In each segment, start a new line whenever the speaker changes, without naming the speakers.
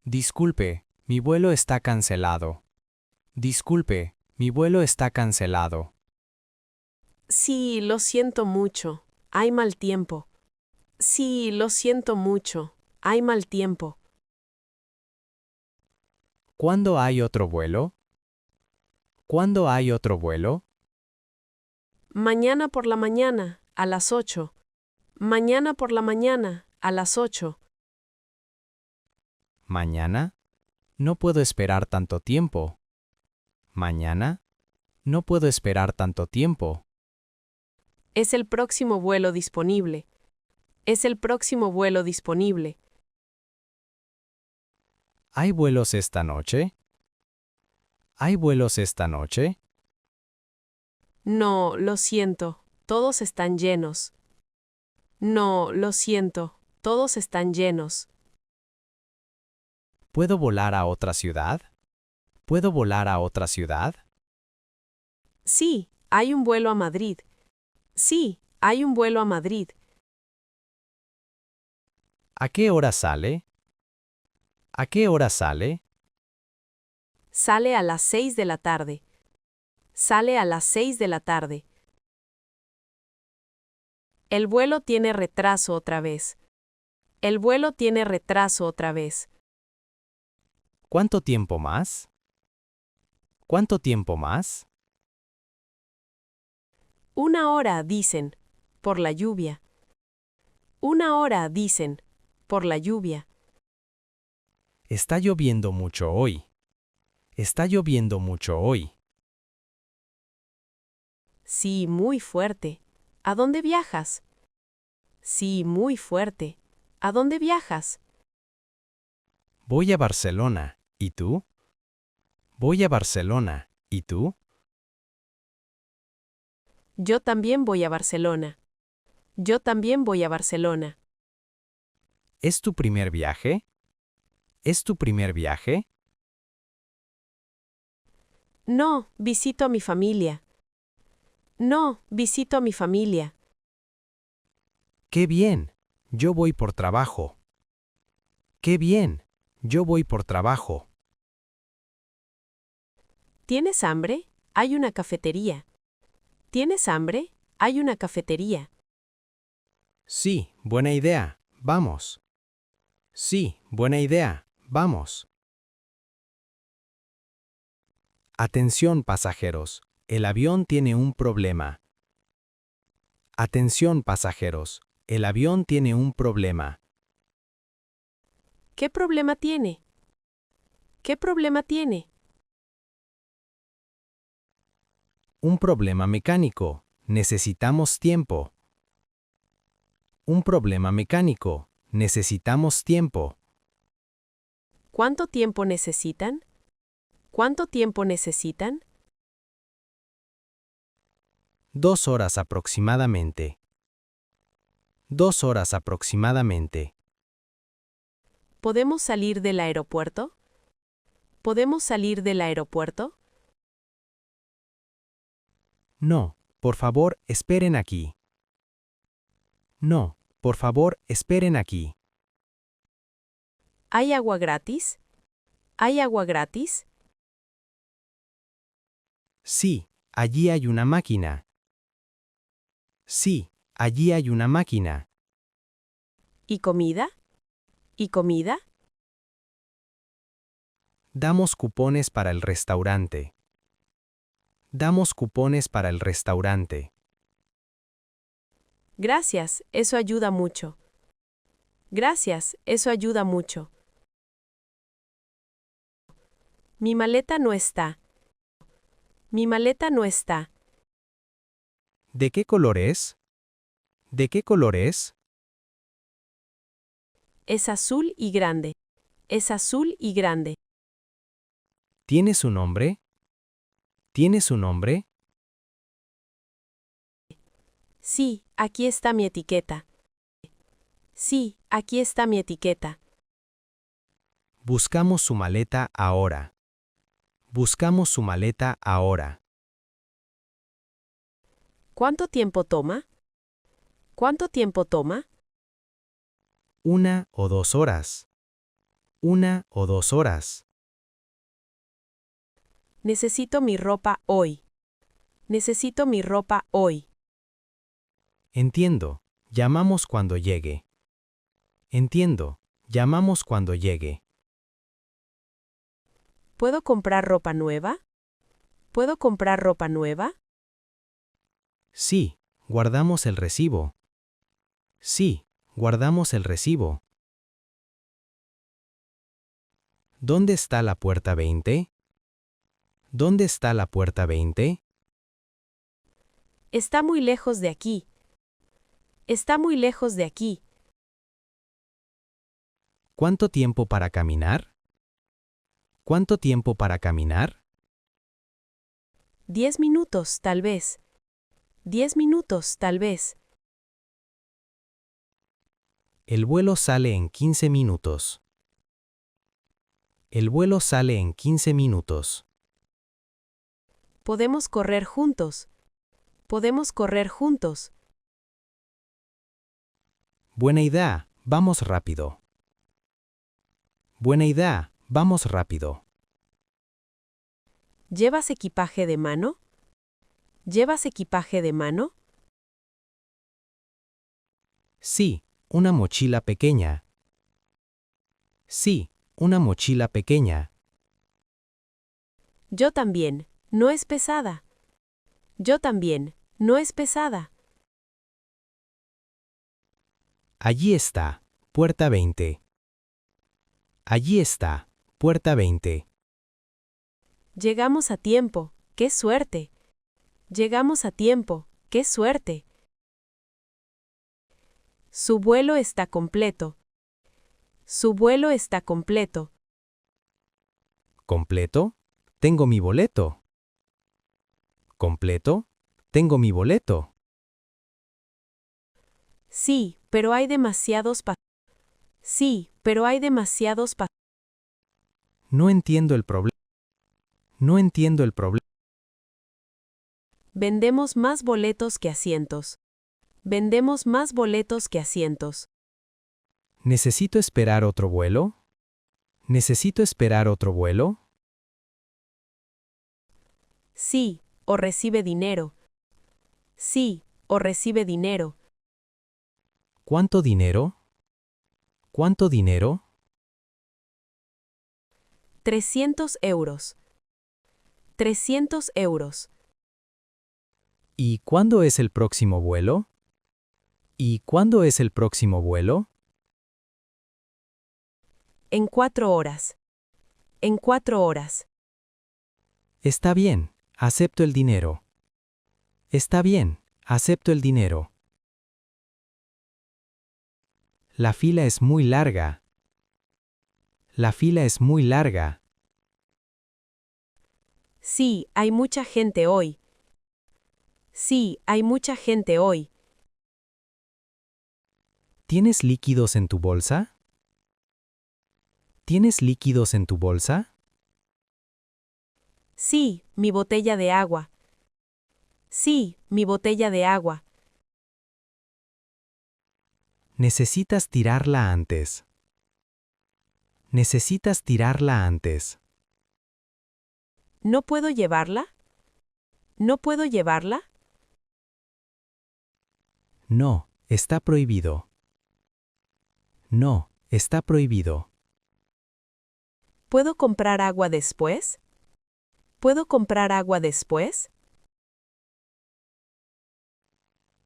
Disculpe, mi vuelo está cancelado. Disculpe, mi vuelo está cancelado.
Sí, lo siento mucho. Hay mal tiempo. Sí, lo siento mucho. Hay mal tiempo.
¿Cuándo hay otro vuelo? ¿Cuándo hay otro vuelo?
Mañana por la mañana, a las 8. Mañana por la mañana, a las 8.
¿Mañana? No puedo esperar tanto tiempo. ¿Mañana? No puedo esperar tanto tiempo.
Es el próximo vuelo disponible. Es el próximo vuelo disponible.
¿Hay vuelos esta noche? ¿Hay vuelos esta noche?
No, lo siento. Todos están llenos. No, lo siento. Todos están llenos.
¿Puedo volar a otra ciudad? ¿Puedo volar a otra ciudad?
Sí, hay un vuelo a Madrid. Sí, hay un vuelo a Madrid.
¿A qué hora sale? ¿A qué hora sale?
Sale a las 6 de la tarde. Sale a las 6 de la tarde. El vuelo tiene retraso otra vez. El vuelo tiene retraso otra vez.
¿Cuánto tiempo más? ¿Cuánto tiempo más?
1 hora, dicen, por la lluvia. 1 hora, dicen, por la lluvia.
Está lloviendo mucho hoy. Está lloviendo mucho hoy.
Sí, muy fuerte. ¿A dónde viajas? Sí, muy fuerte. ¿A dónde viajas?
Voy a Barcelona. ¿Y tú? Voy a Barcelona. ¿Y tú?
Yo también voy a Barcelona. Yo también voy a Barcelona.
¿Es tu primer viaje? ¿Es tu primer viaje?
No, visito a mi familia. No, visito a mi familia.
¡Qué bien! Yo voy por trabajo. ¡Qué bien! Yo voy por trabajo.
¿Tienes hambre? Hay una cafetería. ¿Tienes hambre? Hay una cafetería.
Sí, buena idea. Vamos. Sí, buena idea. Vamos. Atención pasajeros. El avión tiene un problema. Atención pasajeros. El avión tiene un problema.
¿Qué problema tiene? ¿Qué problema tiene?
Un problema mecánico. Necesitamos tiempo. Un problema mecánico. Necesitamos tiempo.
¿Cuánto tiempo necesitan? ¿Cuánto tiempo necesitan?
2 horas aproximadamente. 2 horas aproximadamente.
¿Podemos salir del aeropuerto? ¿Podemos salir del aeropuerto?
No, por favor, esperen aquí. No, por favor, esperen aquí.
¿Hay agua gratis? ¿Hay agua gratis?
Sí, allí hay una máquina. Sí, allí hay una máquina.
¿Y comida? ¿Y comida?
Damos cupones para el restaurante. Damos cupones para el restaurante.
Gracias, eso ayuda mucho. Gracias, eso ayuda mucho. Mi maleta no está. Mi maleta no está.
¿De qué color es? ¿De qué color es?
Es azul y grande. Es azul y grande.
¿Tiene su nombre? ¿Tiene su nombre?
Sí, aquí está mi etiqueta. Sí, aquí está mi etiqueta.
Buscamos su maleta ahora. Buscamos su maleta ahora.
¿Cuánto tiempo toma? ¿Cuánto tiempo toma?
1 o 2 horas. 1 o 2 horas.
Necesito mi ropa hoy. Necesito mi ropa hoy.
Entiendo. Llamamos cuando llegue. Entiendo. Llamamos cuando llegue.
¿Puedo comprar ropa nueva? ¿Puedo comprar ropa nueva?
Sí, guardamos el recibo. Sí, guardamos el recibo. ¿Dónde está la puerta 20? ¿Dónde está la puerta 20?
Está muy lejos de aquí. Está muy lejos de aquí.
¿Cuánto tiempo para caminar? ¿Cuánto tiempo para caminar?
10 minutos, tal vez. 10 minutos, tal vez.
El vuelo sale en 15 minutos. El vuelo sale en 15 minutos.
Podemos correr juntos. Podemos correr juntos.
Buena idea, vamos rápido. Buena idea, vamos rápido.
¿Llevas equipaje de mano? ¿Llevas equipaje de mano?
Sí, una mochila pequeña. Sí, una mochila pequeña.
Yo también. No es pesada. Yo también. No es pesada.
Allí está, puerta 20. Allí está, puerta 20.
Llegamos a tiempo. ¡Qué suerte! Llegamos a tiempo. ¡Qué suerte! Su vuelo está completo. Su vuelo está completo.
¿Completo? Tengo mi boleto. ¿Completo? Tengo mi boleto.
Sí, pero hay demasiados Sí, pero hay demasiados
No entiendo el problema. No entiendo el problema.
Vendemos más boletos que asientos. Vendemos más boletos que asientos.
¿Necesito esperar otro vuelo? ¿Necesito esperar otro vuelo?
Sí, o recibe dinero. Sí, o recibe dinero.
¿Cuánto dinero? ¿Cuánto dinero?
300 euros. 300 euros.
¿Y cuándo es el próximo vuelo? ¿Y cuándo es el próximo vuelo?
En 4 horas. En 4 horas.
Está bien, acepto el dinero. Está bien, acepto el dinero. La fila es muy larga. La fila es muy larga.
Sí, hay mucha gente hoy. Sí, hay mucha gente hoy.
¿Tienes líquidos en tu bolsa? ¿Tienes líquidos en tu bolsa?
Sí, mi botella de agua. Sí, mi botella de agua.
Necesitas tirarla antes. Necesitas tirarla antes.
¿No puedo llevarla? ¿No puedo llevarla?
No, está prohibido. No, está prohibido.
¿Puedo comprar agua después? ¿Puedo comprar agua después?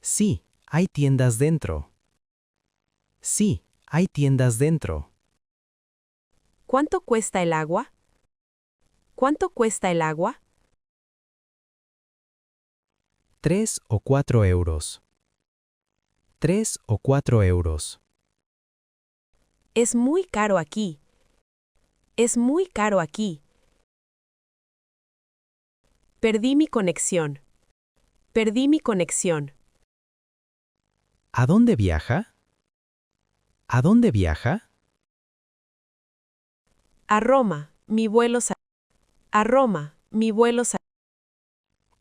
Sí, hay tiendas dentro. Sí, hay tiendas dentro.
¿Cuánto cuesta el agua? ¿Cuánto cuesta el agua?
3 o 4 euros. 3 o 4 euros.
Es muy caro aquí. Es muy caro aquí. Perdí mi conexión. Perdí mi conexión.
¿A dónde viaja? ¿A dónde viaja?
A Roma, mi vuelo A Roma, mi vuelo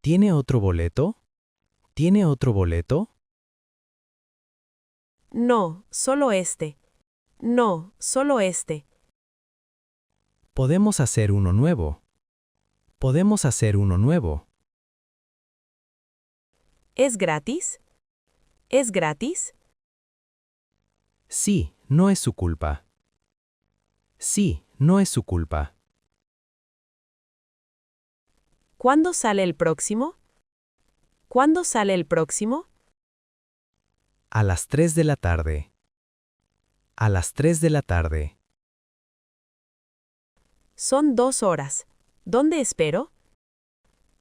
¿Tiene otro boleto? ¿Tiene otro boleto?
No, solo este. No, solo este.
Podemos hacer uno nuevo. Podemos hacer uno nuevo.
¿Es gratis? ¿Es gratis?
Sí, no es su culpa. Sí, no es su culpa.
¿Cuándo sale el próximo? ¿Cuándo sale el próximo?
A las 3 de la tarde. A las 3 de la tarde.
Son 2 horas. ¿Dónde espero?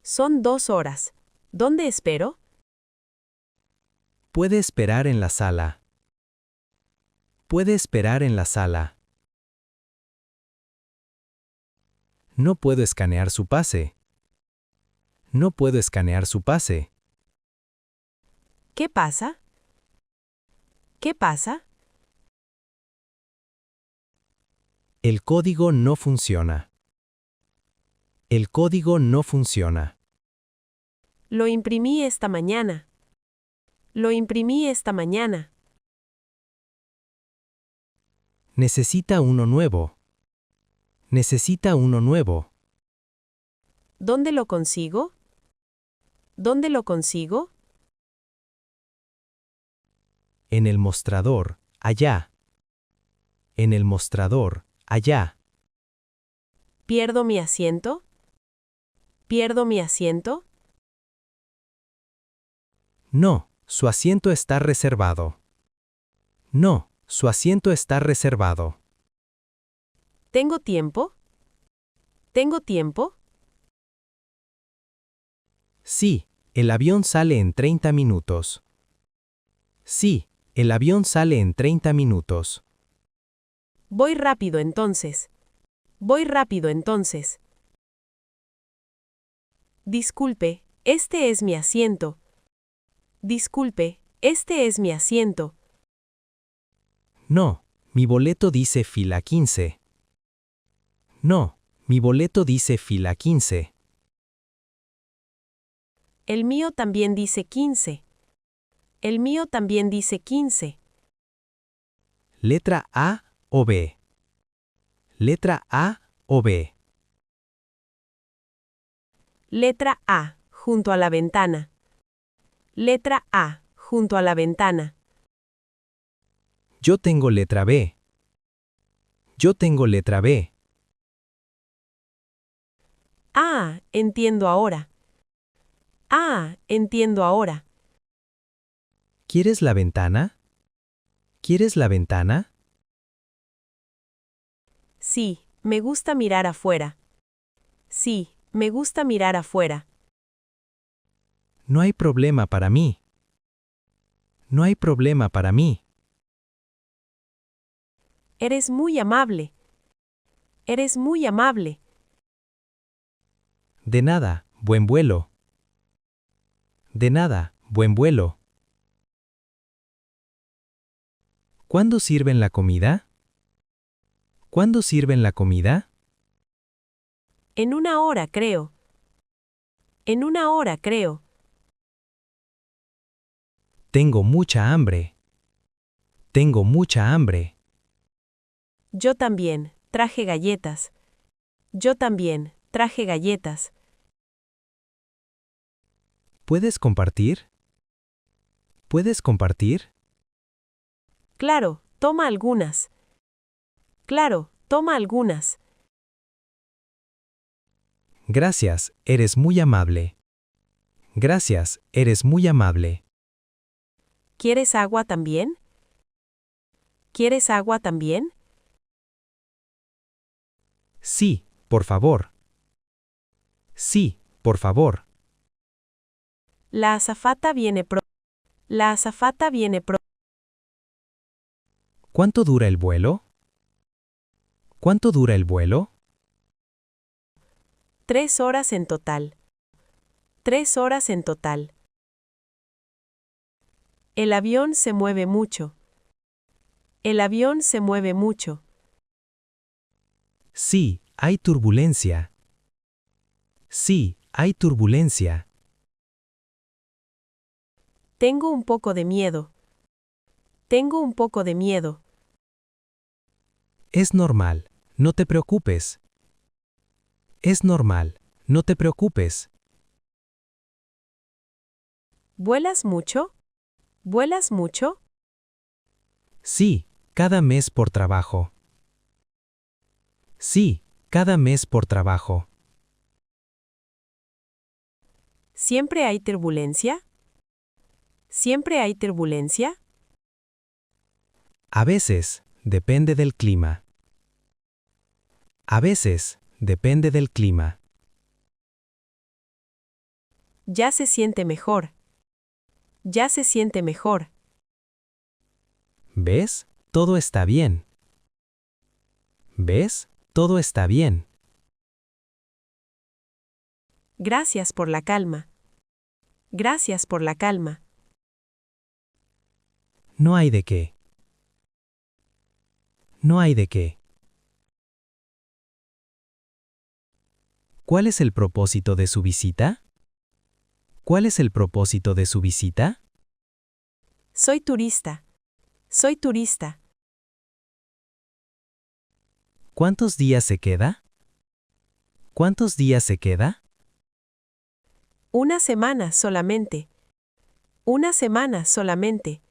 Son 2 horas. ¿Dónde espero?
Puede esperar en la sala. Puede esperar en la sala. No puedo escanear su pase. No puedo escanear su pase.
¿Qué pasa? ¿Qué pasa?
El código no funciona. El código no funciona.
Lo imprimí esta mañana. Lo imprimí esta mañana.
Necesita uno nuevo. Necesita uno nuevo.
¿Dónde lo consigo? ¿Dónde lo consigo?
En el mostrador, allá. En el mostrador, allá.
¿Pierdo mi asiento? ¿Pierdo mi asiento?
No, su asiento está reservado. No, su asiento está reservado.
¿Tengo tiempo? ¿Tengo tiempo?
Sí, el avión sale en 30 minutos. Sí, el avión sale en 30 minutos.
Voy rápido entonces. Voy rápido entonces. Disculpe, este es mi asiento. Disculpe, este es mi asiento.
No, mi boleto dice fila 15. No, mi boleto dice fila 15.
El mío también dice 15. El mío también dice 15.
Letra A o B. Letra A o B.
Letra A, junto a la ventana. Letra A, junto a la ventana.
Yo tengo letra B. Yo tengo letra B.
Ah, entiendo ahora. Ah, entiendo ahora.
¿Quieres la ventana? ¿Quieres la ventana?
Sí, me gusta mirar afuera. Sí, me gusta mirar afuera.
No hay problema para mí. No hay problema para mí.
Eres muy amable. Eres muy amable.
De nada, buen vuelo. De nada, buen vuelo. ¿Cuándo sirven la comida? ¿Cuándo sirven la comida?
En 1 hora creo. En 1 hora creo.
Tengo mucha hambre. Tengo mucha hambre.
Yo también, traje galletas. Yo también, traje galletas.
¿Puedes compartir? ¿Puedes compartir?
Claro, toma algunas. Claro, toma algunas.
Gracias, eres muy amable. Gracias, eres muy amable.
¿Quieres agua también? ¿Quieres agua también?
Sí, por favor. Sí, por favor.
La azafata viene pronto. La azafata viene pronto.
¿Cuánto dura el vuelo? ¿Cuánto dura el vuelo?
3 horas en total. 3 horas en total. El avión se mueve mucho. El avión se mueve mucho.
Sí, hay turbulencia. Sí, hay turbulencia.
Tengo un poco de miedo. Tengo un poco de miedo.
Es normal, no te preocupes. Es normal, no te preocupes.
¿Vuelas mucho? ¿Vuelas mucho?
Sí, cada mes por trabajo. Sí, cada mes por trabajo.
¿Siempre hay turbulencia? ¿Siempre hay turbulencia?
A veces, depende del clima. A veces, depende del clima.
Ya se siente mejor. Ya se siente mejor.
¿Ves? Todo está bien. ¿Ves? Todo está bien.
Gracias por la calma. Gracias por la calma.
No hay de qué. No hay de qué. ¿Cuál es el propósito de su visita? ¿Cuál es el propósito de su visita?
Soy turista. Soy turista.
¿Cuántos días se queda? ¿Cuántos días se queda?
Una semana solamente. Una semana solamente.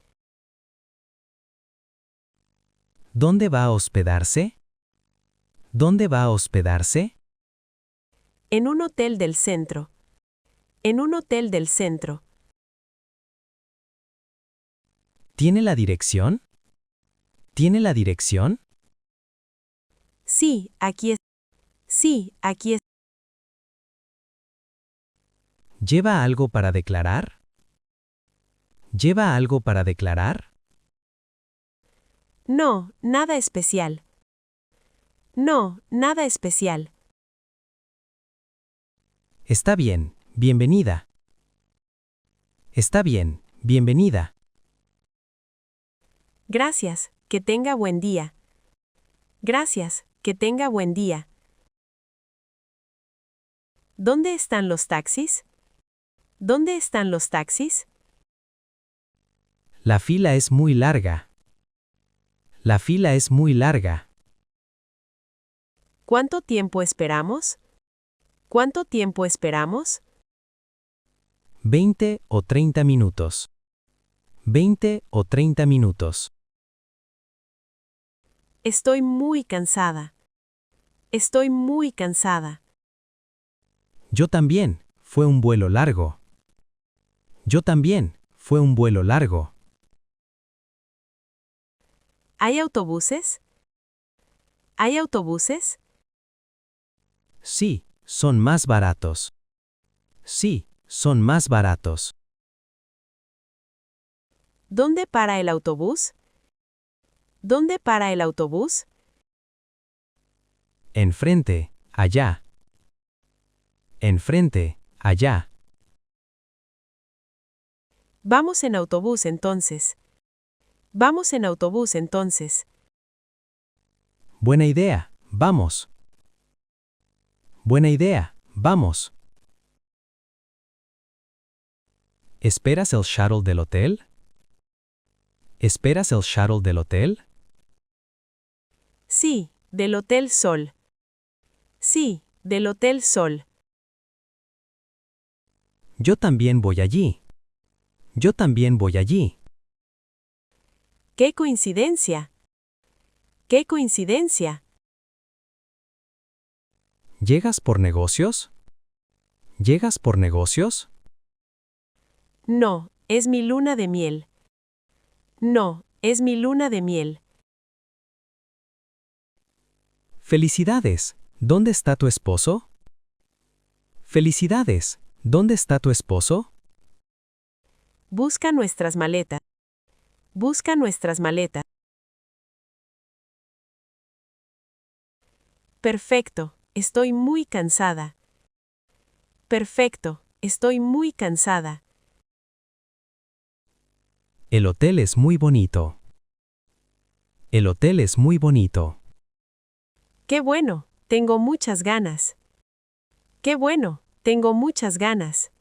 ¿Dónde va a hospedarse? ¿Dónde va a hospedarse?
En un hotel del centro. En un hotel del centro.
¿Tiene la dirección? ¿Tiene la dirección?
Sí, aquí es. Sí, aquí es.
¿Lleva algo para declarar? ¿Lleva algo para declarar?
No, nada especial. No, nada especial.
Está bien, bienvenida. Está bien, bienvenida.
Gracias, que tenga buen día. Gracias, que tenga buen día. ¿Dónde están los taxis? ¿Dónde están los taxis?
La fila es muy larga. La fila es muy larga.
¿Cuánto tiempo esperamos? ¿Cuánto tiempo esperamos?
20 o 30 minutos. 20 o 30 minutos.
Estoy muy cansada. Estoy muy cansada.
Yo también, fue un vuelo largo. Yo también, fue un vuelo largo.
¿Hay autobuses? ¿Hay autobuses?
Sí, son más baratos. Sí, son más baratos.
¿Dónde para el autobús? ¿Dónde para el autobús?
Enfrente, allá. Enfrente, allá.
Vamos en autobús entonces. Vamos en autobús entonces.
Buena idea, vamos. Buena idea, vamos. ¿Esperas el shuttle del hotel? ¿Esperas el shuttle del hotel?
Sí, del Hotel Sol. Sí, del Hotel Sol.
Yo también voy allí. Yo también voy allí.
¡Qué coincidencia! ¡Qué coincidencia!
¿Llegas por negocios? ¿Llegas por negocios?
No, es mi luna de miel. No, es mi luna de miel.
Felicidades. ¿Dónde está tu esposo? Felicidades. ¿Dónde está tu esposo?
Busca nuestras maletas. Busca nuestras maletas. Perfecto, estoy muy cansada. Perfecto, estoy muy cansada.
El hotel es muy bonito. El hotel es muy bonito.
¡Qué bueno! Tengo muchas ganas. ¡Qué bueno! Tengo muchas ganas.